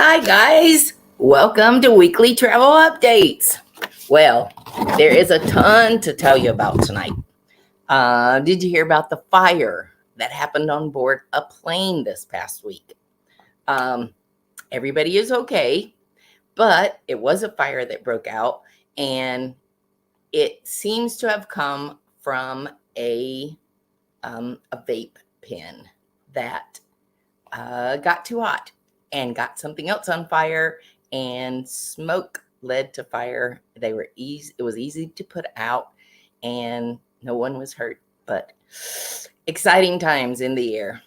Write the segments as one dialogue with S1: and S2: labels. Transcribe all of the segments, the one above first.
S1: Hi, guys. Welcome to Weekly Travel Updates. Well, there is a ton to tell you about tonight. Did you hear about the fire that happened on board a plane this past week? Um, Everybody is okay, but it was a fire that broke out, and it seems to have come from a vape pen that got too hot and got something else on fire, and smoke led to fire. It was easy to put out, and no one was hurt, but exciting times in the air.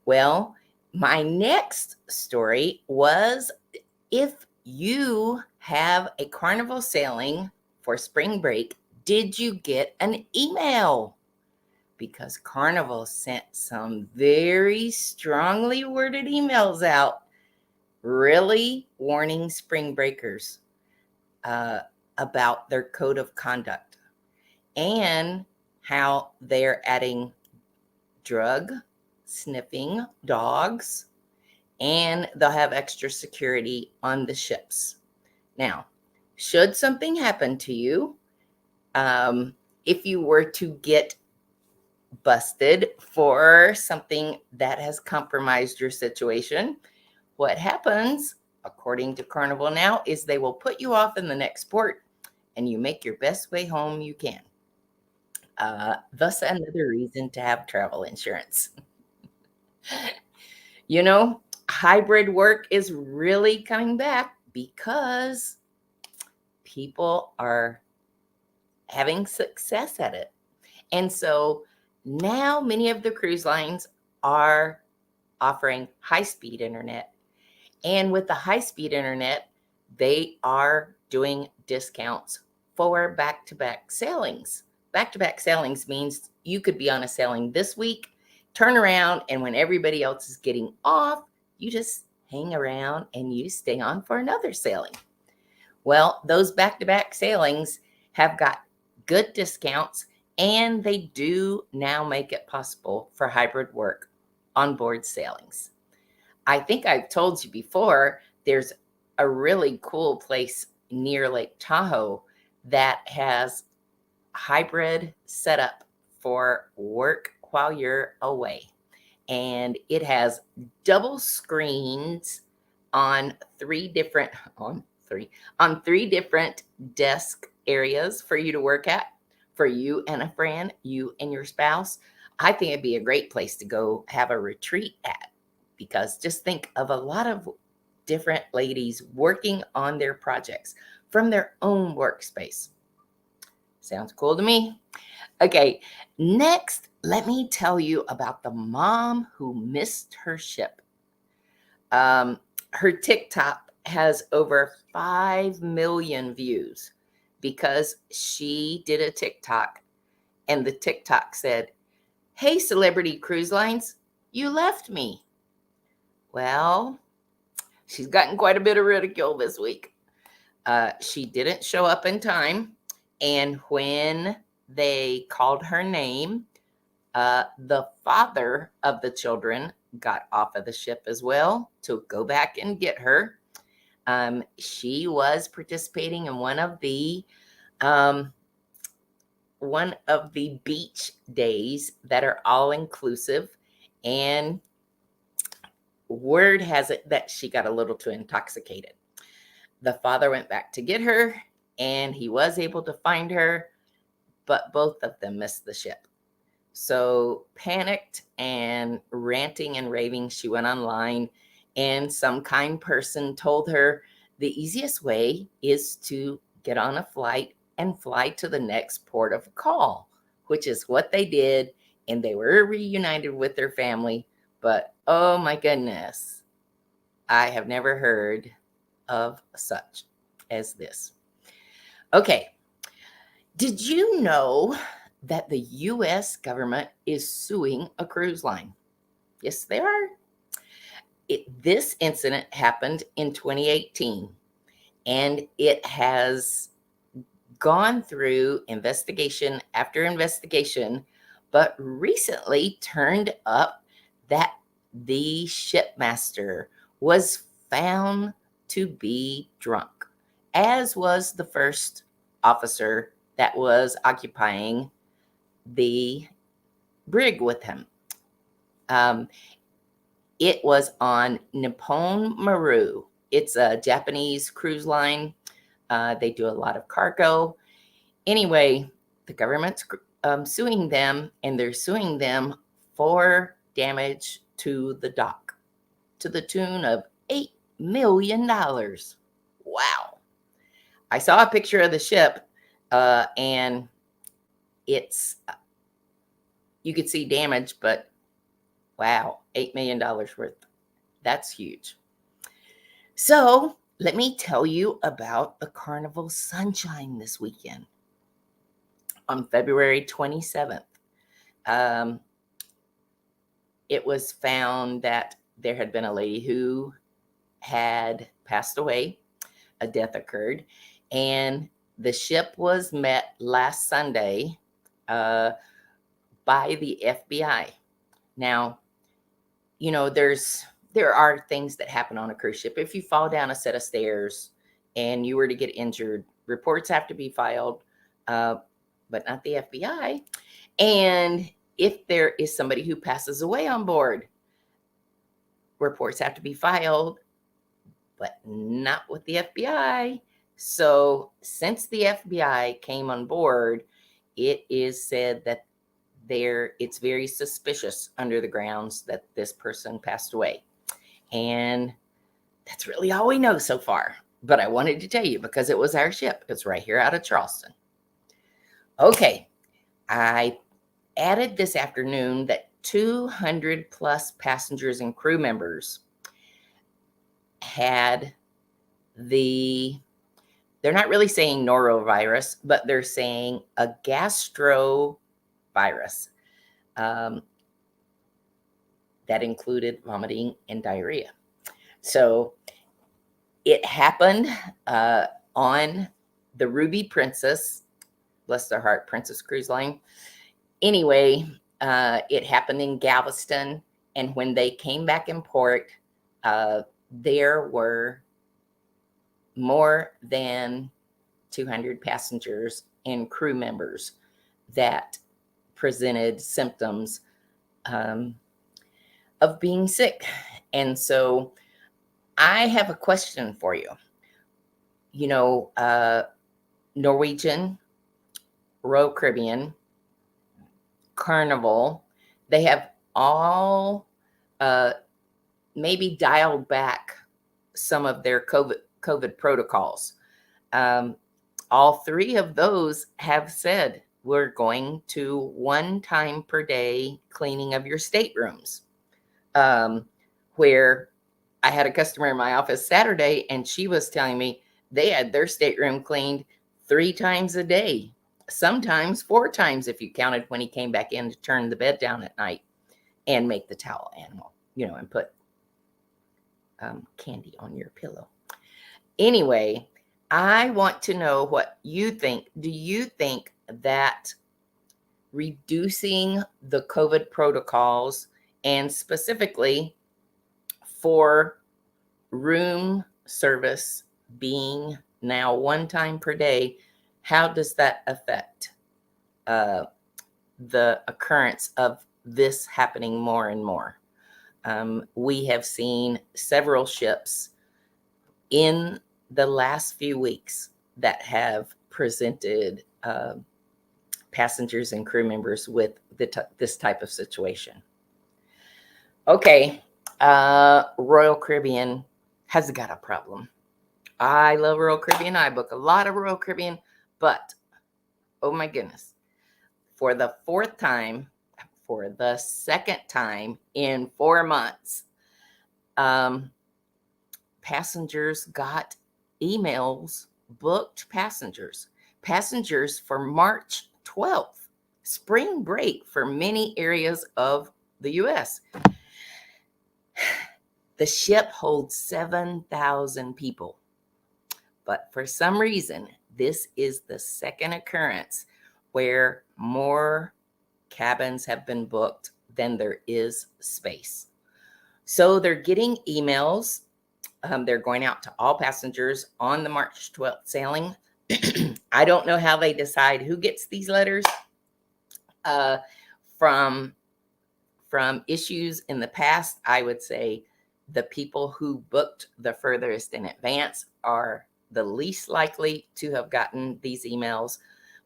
S1: Well, my next story was, if you have a Carnival sailing for spring break, did you get an email? Because Carnival sent some very strongly worded emails out, really warning spring breakers about their code of conduct and how they're adding drug sniffing dogs, and they'll have extra security on the ships. Now, should something happen to you, if you were to get busted for something that has compromised your situation, what happens, according to Carnival now, is they will put you off in the next port and you make your best way home you can. Thus, another reason to have travel insurance. You know, hybrid work is really coming back because people are having success at it. And so now many of the cruise lines are offering high-speed internet. And with the high-speed internet, they are doing discounts for back-to-back sailings. Back-to-back sailings means you could be on a sailing this week, turn around, and when everybody else is getting off, you just hang around and you stay on for another sailing. Well, those back-to-back sailings have got good discounts, and they do now make it possible for hybrid work on board sailings. I think I've told you before, there's a really cool place near Lake Tahoe that has hybrid setup for work while you're away. And it has double screens on three different desk areas for you to work at, for you and a friend, you and your spouse. I think it'd be a great place to go have a retreat at, because just think of a lot of different ladies working on their projects from their own workspace. Sounds cool to me. Okay, next, let me tell you about the mom who missed her ship. Her TikTok has over 5 million views because she did a TikTok, and the TikTok said, "Hey, Celebrity Cruise Lines, you left me." Well, she's gotten quite a bit of ridicule this week. She didn't show up in time, and when they called her name, the father of the children got off of the ship as well to go back and get her. She was participating in one of the beach days that are all inclusive, and word has it that she got a little too intoxicated. The father went back to get her, and he was able to find her, but both of them missed the ship. So panicked and ranting and raving, she went online, and some kind person told her the easiest way is to get on a flight and fly to the next port of call, which is what they did, and they were reunited with their family. But oh my goodness, I have never heard of such as this. Okay, did you know that the U.S. government is suing a cruise line? Yes, they are. This incident happened in 2018, and it has gone through investigation after investigation, but recently turned up that the shipmaster was found to be drunk, as was the first officer that was occupying the brig with him. It was on Nippon Maru. It's a Japanese cruise line. They do a lot of cargo. Anyway, the government's suing them, and they're suing them for damage to the dock to the tune of $8 million. Wow. I saw a picture of the ship, and it's, you could see damage, but wow, $8 million worth. That's huge. So let me tell you about the Carnival Sunshine this weekend. On February 27th, it was found that there had been a lady who had passed away. A death occurred, and the ship was met last Sunday by the FBI. Now, you know, there are things that happen on a cruise ship. If you fall down a set of stairs and you were to get injured, reports have to be filed, but not the FBI. And if there is somebody who passes away on board, reports have to be filed, but not with the FBI. So since the FBI came on board, it is said that it's very suspicious under the grounds that this person passed away. And that's really all we know so far. But I wanted to tell you because it was our ship. It's right here out of Charleston. Okay, I added this afternoon that 200 plus passengers and crew members had they're not really saying norovirus, but they're saying a gastrovirus that included vomiting and diarrhea. So it happened on the Ruby Princess, bless their heart, Princess Cruise Line. Anyway, it happened in Galveston, and when they came back in port, there were more than 200 passengers and crew members that presented symptoms of being sick. And so I have a question for you. You know, Norwegian, Royal Caribbean, Carnival, they have all maybe dialed back some of their COVID protocols. All three of those have said we're going to 1 time per day cleaning of your staterooms. Where I had a customer in my office Saturday, and she was telling me they had their stateroom cleaned 3 times a day, sometimes 4 times if you counted when he came back in to turn the bed down at night and make the towel animal, you know, and put candy on your pillow. Anyway, I want to know what you think. Do you think that reducing the COVID protocols, and specifically for room service being now 1 time per day, how does that affect the occurrence of this happening more and more? We have seen several ships in the last few weeks that have presented passengers and crew members with this type of situation. Okay, Royal Caribbean has got a problem. I love Royal Caribbean. I book a lot of Royal Caribbean, but oh my goodness, for the 4th time, for the 2nd time in 4 months, passengers got emails, booked passengers for March 12th, spring break for many areas of the U.S. The ship holds 7,000 people, but for some reason, this is the 2nd occurrence where more cabins have been booked than there is space. So they're getting emails They're going out to all passengers on the March 12th sailing. I don't know how they decide who gets these letters. From issues in the past, I would say the people who booked the furthest in advance are the least likely to have gotten these emails.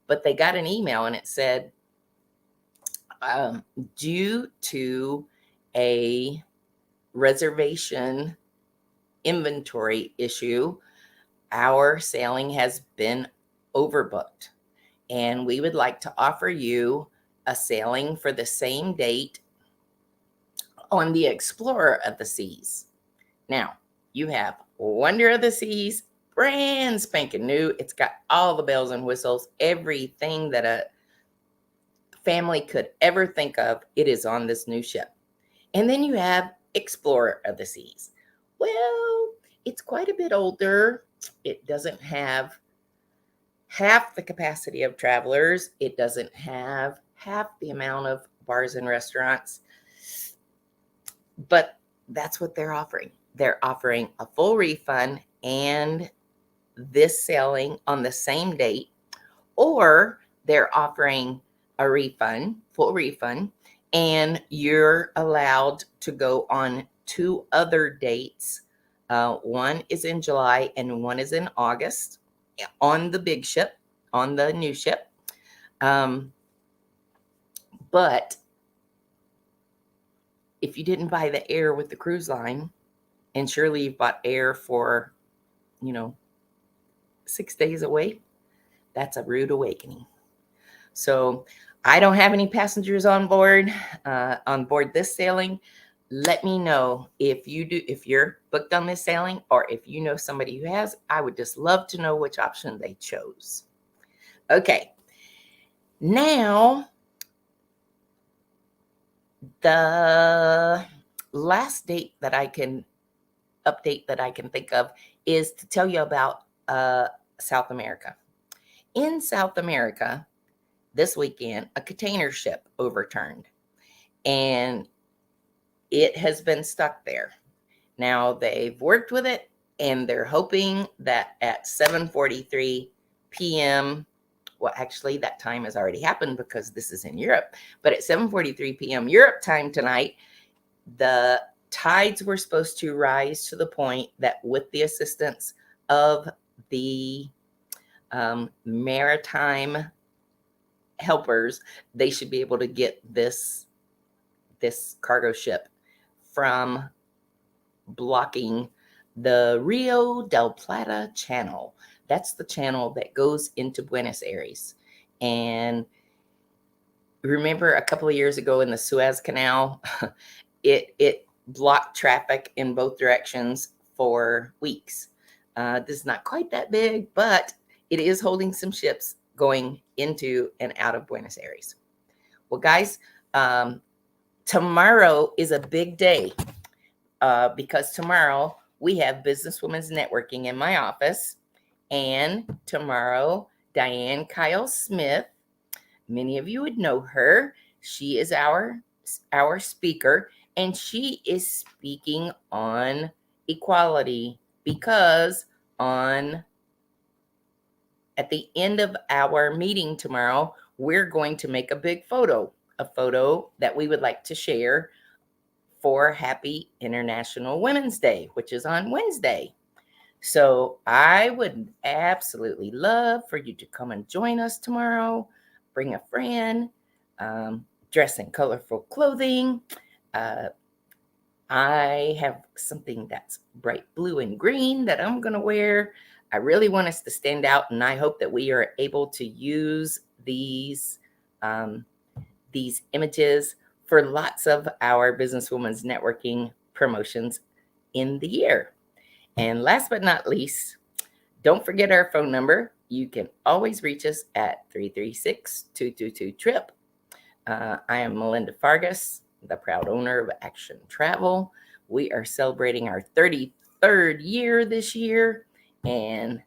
S1: But they got an email and it said, due to a reservation inventory issue, our sailing has been overbooked, and we would like to offer you a sailing for the same date on the Explorer of the Seas. Now, you have Wonder of the Seas, brand spanking new. It's got all the bells and whistles, everything that a family could ever think of. It is on this new ship. And then you have Explorer of the Seas. Well, it's quite a bit older. It doesn't have half the capacity of travelers. It doesn't have half the amount of bars and restaurants. But that's what they're offering. They're offering a full refund and this sailing on the same date, or they're offering a refund, full refund, and you're allowed to go on 2 other dates. One is in July and one is in August on the big ship, on the new ship. But if you didn't buy the air with the cruise line, and surely you've bought air for, 6 days away, that's a rude awakening. So I don't have any passengers on board this sailing. Let me know if you do, if you're booked on this sailing, or if you know somebody who has. I would just love to know which option they chose. Okay. Now, the last date that I can update that I can think of is to tell you about South America. In South America, this weekend, a container ship overturned, and it has been stuck there. Now they've worked with it, and they're hoping that at 7:43 p.m., well, actually that time has already happened because this is in Europe, but at 7:43 p.m. Europe time tonight, the tides were supposed to rise to the point that with the assistance of the maritime helpers, they should be able to get this cargo ship from blocking the Rio del Plata channel. That's the channel that goes into Buenos Aires. And remember a couple of years ago in the Suez Canal, it blocked traffic in both directions for weeks. This is not quite that big, but it is holding some ships going into and out of Buenos Aires. Well, guys, tomorrow is a big day because tomorrow we have Businesswomen's Networking in my office. And tomorrow, Diane Kyle Smith, many of you would know her. She is our speaker, and she is speaking on equality because at the end of our meeting tomorrow, we're going to make a big photo, a photo that we would like to share for Happy International Women's Day, which is on Wednesday. So I would absolutely love for you to come and join us tomorrow. Bring a friend, dress in colorful clothing. I have something that's bright blue and green that I'm going to wear. I really want us to stand out, and I hope that we are able to use these images for lots of our Businesswomen's Networking promotions in the year. And last but not least, don't forget our phone number. You can always reach us at 336-222-TRIP. I am Melinda Fargis, the proud owner of Action Travel. We are celebrating our 33rd year this year, and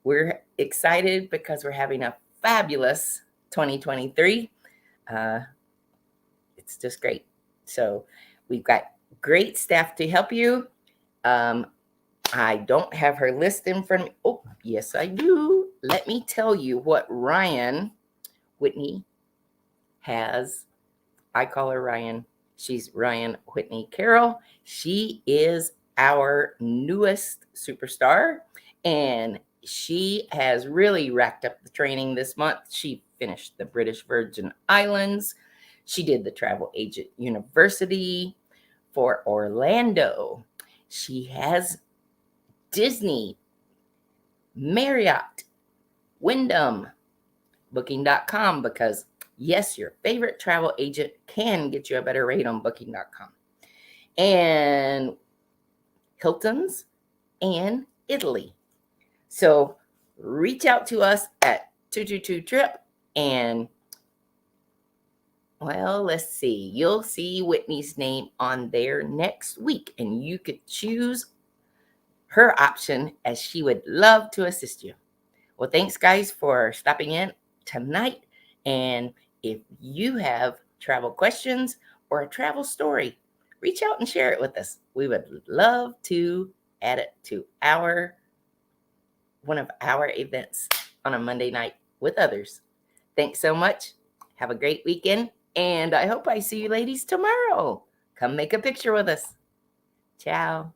S1: we're excited because we're having a fabulous 2023. It's just great. So we've got great staff to help you. I don't have her list in front of me. Oh, yes, I do. Let me tell you what Ryan Whitney has. I call her Ryan. She's Ryan Whitney Carroll. She is our newest superstar, and she has really racked up the training this month. She finished the British Virgin Islands. She did the Travel Agent University for Orlando. She has Disney, Marriott, Wyndham, Booking.com, because yes, your favorite travel agent can get you a better rate on Booking.com, and Hilton's and Italy. So reach out to us at 222 Trip, and well, let's see. You'll see Whitney's name on there next week, and you could choose her option, as she would love to assist you. Well, thanks, guys, for stopping in tonight. And if you have travel questions or a travel story, reach out and share it with us. We would love to add it to one of our events on a Monday night with others. Thanks so much. Have a great weekend, and I hope I see you ladies tomorrow. Come make a picture with us. Ciao.